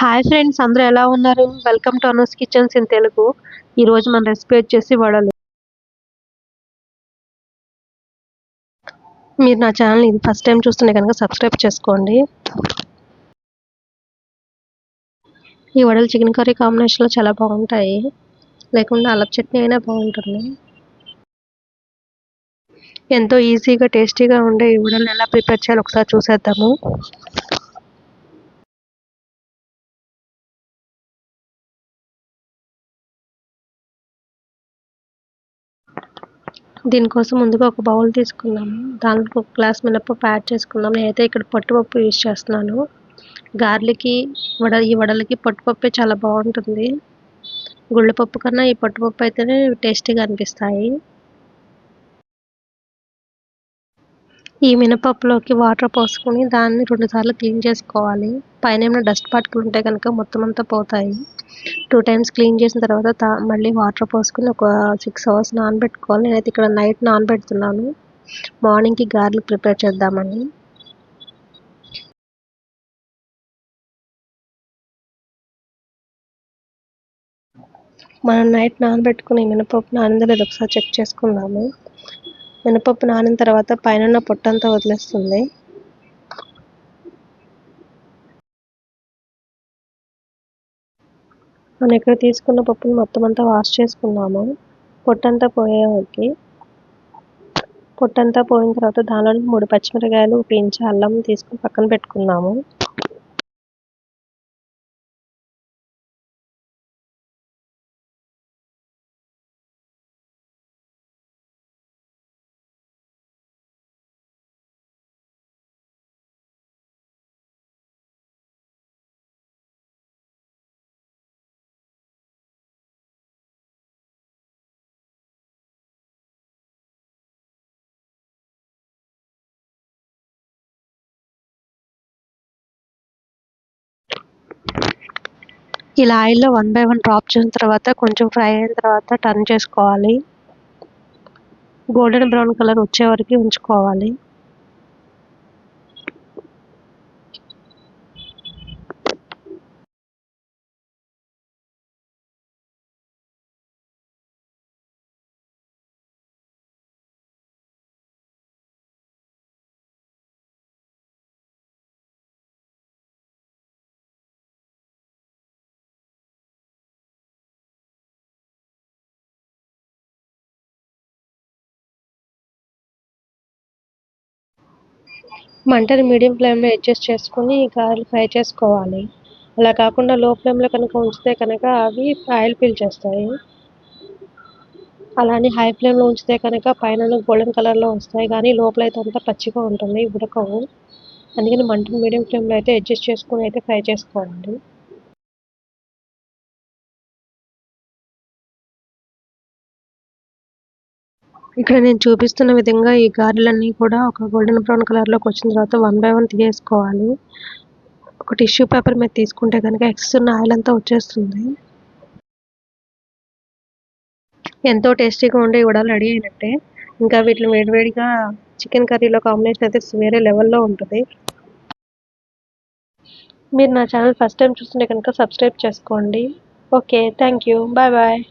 Hi friends, అందరూ ఎలా ఉన్నారు? Welcome to Anu's kitchens in Telugu. ఈరోజు మన రెసిపీ వచ్చేసి వడలు. మీరు నా ఛానల్ ఇది ఫస్ట్ టైం చూస్తుంటే కనుక సబ్స్క్రైబ్ చేసుకోండి. ఈ వడలు చికెన్ కర్రీ కాంబినేషన్లో చాలా బాగుంటాయి, లేకుండా అల్లం చట్నీ అయినా బాగుంటుంది. ఎంతో ఈజీగా టేస్టీగా ఉండే ఈ వడలు ఎలా ప్రిపేర్ చేయాలో ఒకసారి చూసేద్దాము. దీనికోసం ముందుగా ఒక బౌల్ తీసుకున్నాము. దాంట్లో ఒక గ్లాస్ మినపప్పు యాడ్ చేసుకుందాం. నేనైతే ఇక్కడ పట్టుపప్పు యూజ్ చేస్తున్నాను. గార్లికి ఈ వడలకి పట్టుపప్పే చాలా బాగుంటుంది. గుళ్ళపప్పు కన్నా ఈ పట్టుపప్పు అయితేనే టేస్టీగా అనిపిస్తాయి. ఈ మినపప్పులోకి వాటర్ పోసుకొని దాన్ని 2 సార్లు క్లీన్ చేసుకోవాలి. పైన ఏమైనా డస్ట్ పార్టికల్ ఉంటే కనుక మొత్తం అంతా పోతాయి. 2 టైమ్స్ క్లీన్ చేసిన తర్వాత మళ్ళీ వాటర్ పోసుకొని ఒక 6 అవర్స్ నానబెట్టుకోవాలి. నేనైతే ఇక్కడ నైట్ నానబెడుతున్నాను, మార్నింగ్కి గార్లిక్ ప్రిపేర్ చేద్దామని. మనం నైట్ నానబెట్టుకుని మినపప్పు నానిందో లేదో ఒకసారి చెక్ చేసుకుందాము. మినపప్పు నానిన తర్వాత పైన పొట్టంతా వదిలేస్తుంది. మనం ఇక్కడ తీసుకున్న పప్పుని మొత్తం అంతా వాష్ చేసుకున్నాము. పొట్టంతా పోయేవరకు. పొట్టంతా పోయిన తర్వాత దానిలో 3 పచ్చిమిరకాయలు, ఒక ఇంచు అల్లం తీసుకుని పక్కన పెట్టుకున్నాము. ఇలా ఆయిల్లో 1 బై 1 డ్రాప్ చేసిన తర్వాత కొంచెం ఫ్రై అయిన తర్వాత టర్న్ చేసుకోవాలి. గోల్డెన్ బ్రౌన్ కలర్ వచ్చే వరకు ఉంచుకోవాలి. మంటని మీడియం ఫ్లేమ్లో అడ్జస్ట్ చేసుకుని గారెలు ఫ్రై చేసుకోవాలి. అలా కాకుండా లో ఫ్లేమ్లో కనుక ఉంచితే కనుక అవి ఆయిల్ పీల్చేస్తాయి. అలానే హై ఫ్లేమ్లో ఉంచితే కనుక పైన గోల్డెన్ కలర్లో వస్తాయి, కానీ లోపల అయితే అంతా పచ్చిగా ఉంటుంది, ఉడకవు. అందుకని మంటని మీడియం ఫ్లేమ్లో అయితే అడ్జస్ట్ చేసుకుని అయితే ఫ్రై చేసుకోవాలి. ఇక్కడ నేను చూపిస్తున్న విధంగా ఈ గారెలన్నీ కూడా ఒక గోల్డెన్ బ్రౌన్ కలర్లోకి వచ్చిన తర్వాత 1 బై 1 తీసేసుకోవాలి. ఒక టిష్యూ పేపర్ మీద తీసుకుంటే కనుక ఎక్సెస్ ఉన్న ఆయిల్ అంతా వచ్చేస్తుంది. ఎంతో టేస్టీగా ఉండే వడలు రెడీ అయినట్టే. ఇంకా వీటిని వేడివేడిగా చికెన్ కర్రీలో కాంబినేషన్ అయితే వేరే లెవెల్లో ఉంటుంది. మీరు నా ఛానల్ ఫస్ట్ టైం చూస్తుంటే కనుక సబ్స్క్రైబ్ చేసుకోండి. Okay, thank you, bye bye.